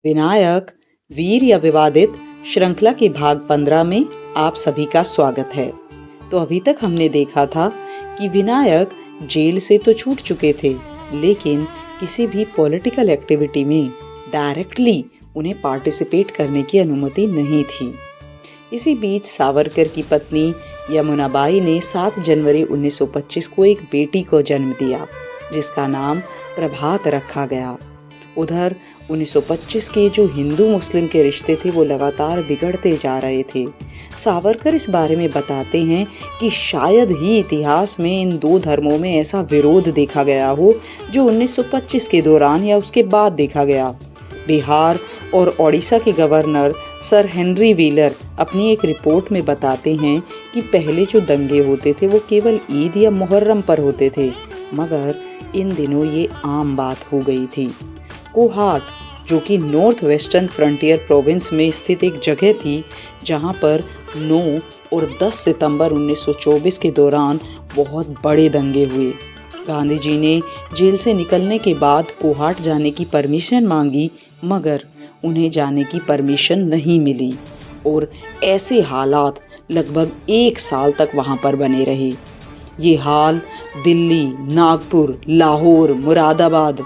विनायक वीर या विवादित श्रृंखला के भाग 15 में आप सभी का स्वागत है। तो अभी तक हमने देखा था कि विनायक जेल से तो छूट चुके थे, लेकिन किसी भी पॉलिटिकल एक्टिविटी में डायरेक्टली उन्हें पार्टिसिपेट करने की अनुमति नहीं थी। इसी बीच सावरकर की पत्नी यमुनाबाई ने 7 जनवरी 1925 को एक बेटी को जन्म दिया, जिसका नाम प्रभात रखा गया। उधर 1925 के जो हिंदू मुस्लिम के रिश्ते थे वो लगातार बिगड़ते जा रहे थे। सावरकर इस बारे में बताते हैं कि शायद ही इतिहास में इन दो धर्मों में ऐसा विरोध देखा गया हो जो 1925 के दौरान या उसके बाद देखा गया। बिहार और ओडिशा के गवर्नर सर हेनरी व्हीलर अपनी एक रिपोर्ट में बताते हैं कि पहले जो दंगे होते थे वो केवल ईद या मुहर्रम पर होते थे, मगर इन दिनों ये आम बात हो गई थी। कोहाट, जो कि नॉर्थ वेस्टर्न फ्रंटियर प्रोविंस में स्थित एक जगह थी, जहां पर 9 और 10 सितंबर 1924 के दौरान बहुत बड़े दंगे हुए। गांधी जी ने जेल से निकलने के बाद कोहाट जाने की परमिशन मांगी, मगर उन्हें जाने की परमिशन नहीं मिली और ऐसे हालात लगभग 1 साल तक वहां पर बने रहे। ये हाल दिल्ली, नागपुर, लाहौर, मुरादाबाद,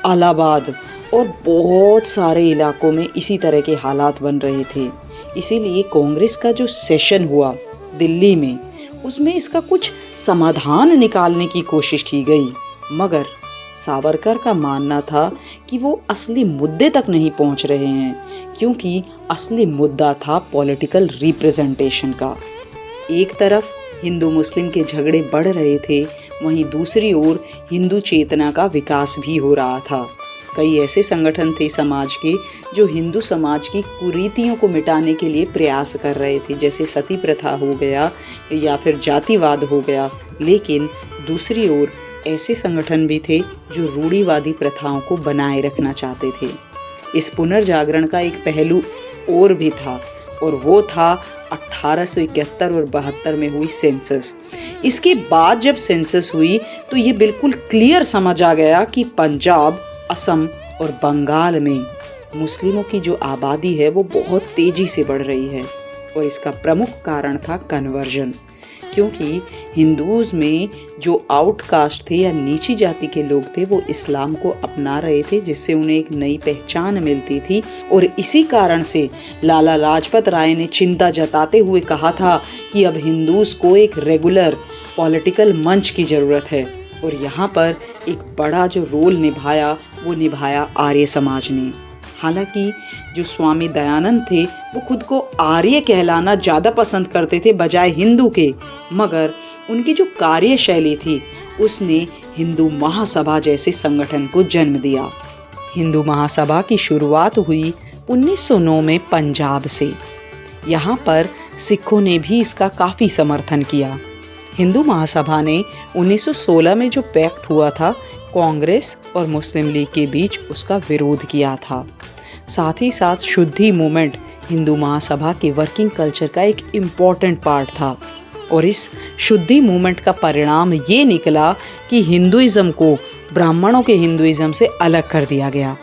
इलाहाबाद और बहुत सारे इलाकों में इसी तरह के हालात बन रहे थे। इसीलिए कांग्रेस का जो सेशन हुआ दिल्ली में, उसमें इसका कुछ समाधान निकालने की कोशिश की गई, मगर सावरकर का मानना था कि वो असली मुद्दे तक नहीं पहुंच रहे हैं, क्योंकि असली मुद्दा था पॉलिटिकल रिप्रेजेंटेशन का। एक तरफ हिंदू मुस्लिम के झगड़े बढ़ रहे थे, वहीं दूसरी ओर हिंदू चेतना का विकास भी हो रहा था। कई ऐसे संगठन थे समाज के जो हिंदू समाज की कुरीतियों को मिटाने के लिए प्रयास कर रहे थे, जैसे सती प्रथा हो गया या फिर जातिवाद हो गया। लेकिन दूसरी ओर ऐसे संगठन भी थे जो रूढ़िवादी प्रथाओं को बनाए रखना चाहते थे। इस पुनर्जागरण का एक पहलू और भी था, और वो था 1871 और 72 में हुई सेंसस। इसके बाद जब सेंसस हुई तो ये बिल्कुल क्लियर समझ आ गया कि पंजाब, असम और बंगाल में मुस्लिमों की जो आबादी है वो बहुत तेजी से बढ़ रही है, और इसका प्रमुख कारण था कन्वर्जन, क्योंकि हिंदूज में जो आउटकास्ट थे या नीची जाति के लोग थे वो इस्लाम को अपना रहे थे, जिससे उन्हें एक नई पहचान मिलती थी। और इसी कारण से लाला लाजपत राय ने चिंता जताते हुए कहा था कि अब हिंदूज को एक रेगुलर पॉलिटिकल मंच की ज़रूरत है। और यहाँ पर एक बड़ा जो रोल निभाया वो निभाया आर्य समाज ने। हालांकि जो स्वामी दयानंद थे वो खुद को आर्य कहलाना ज़्यादा पसंद करते थे बजाय हिंदू के, मगर उनकी जो कार्यशैली थी उसने हिंदू महासभा जैसे संगठन को जन्म दिया। हिंदू महासभा की शुरुआत हुई 1909 में पंजाब से। यहाँ पर सिखों ने भी इसका काफ़ी समर्थन किया। हिंदू महासभा ने 1916 में जो पैक्ट हुआ था कांग्रेस और मुस्लिम लीग के बीच, उसका विरोध किया था। साथ ही साथ शुद्धि मूवमेंट हिंदू महासभा के वर्किंग कल्चर का एक इम्पॉर्टेंट पार्ट था, और इस शुद्धि मूवमेंट का परिणाम ये निकला कि हिंदुइज्म को ब्राह्मणों के हिंदुइज्म से अलग कर दिया गया।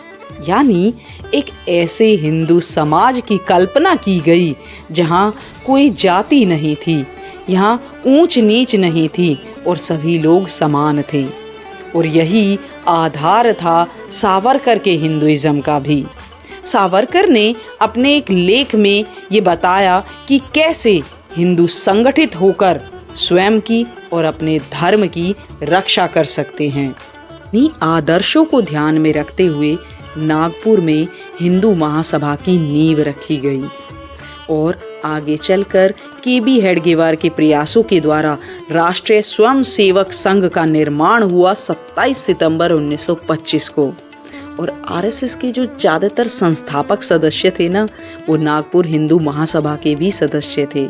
यानी एक ऐसे हिंदू समाज की कल्पना की गई जहाँ कोई जाति नहीं थी, यहाँ ऊंच नीच नहीं थी और सभी लोग समान थे। और यही आधार था सावरकर के हिंदुइज्म का भी। सावरकर ने अपने एक लेख में ये बताया कि कैसे हिंदू संगठित होकर स्वयं की और अपने धर्म की रक्षा कर सकते हैं। इन्हीं आदर्शों को ध्यान में रखते हुए नागपुर में हिंदू महासभा की नींव रखी गई, और आगे चलकर के.बी. हेडगेवार के प्रयासों के द्वारा राष्ट्रीय स्वयंसेवक संघ का निर्माण हुआ 27 सितंबर 1925 को। और आरएसएस के जो ज़्यादातर संस्थापक सदस्य थे ना, वो नागपुर हिंदू महासभा के भी सदस्य थे।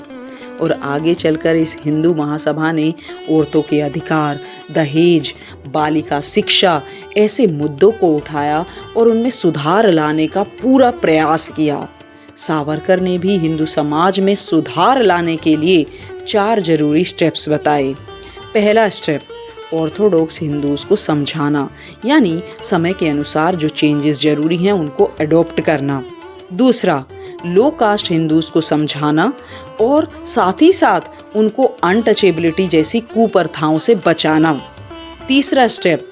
और आगे चलकर इस हिंदू महासभा ने औरतों के अधिकार, दहेज, बालिका शिक्षा ऐसे मुद्दों को उठाया और उनमें सुधार लाने का पूरा प्रयास किया। सावरकर ने भी हिंदू समाज में सुधार लाने के लिए 4 जरूरी स्टेप्स बताए। पहला स्टेप, ऑर्थोडॉक्स हिंदूज को समझाना, यानी समय के अनुसार जो चेंजेस जरूरी हैं उनको अडॉप्ट करना। दूसरा, लो कास्ट हिंदूज को समझाना और साथ ही साथ उनको अनटचेबिलिटी जैसी कुप्रथाओं से बचाना। तीसरा स्टेप,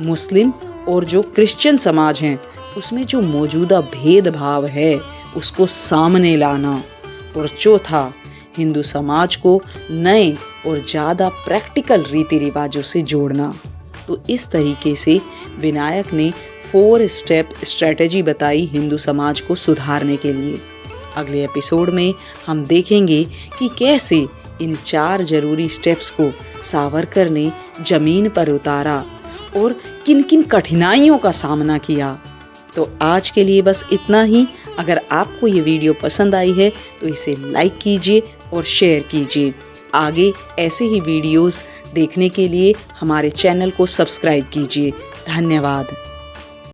मुस्लिम और जो क्रिश्चियन समाज हैं उसमें जो मौजूदा भेदभाव है उसको सामने लाना। और चौथा, हिंदू समाज को नए और ज़्यादा प्रैक्टिकल रीति रिवाजों से जोड़ना। तो इस तरीके से विनायक ने 4 स्टेप स्ट्रेटजी बताई हिंदू समाज को सुधारने के लिए। अगले एपिसोड में हम देखेंगे कि कैसे इन 4 जरूरी स्टेप्स को सावरकर ने जमीन पर उतारा और किन किन कठिनाइयों का सामना किया। तो आज के लिए बस इतना ही। अगर आपको ये वीडियो पसंद आई है तो इसे लाइक कीजिए और शेयर कीजिए। आगे ऐसे ही वीडियोस देखने के लिए हमारे चैनल को सब्सक्राइब कीजिए। धन्यवाद।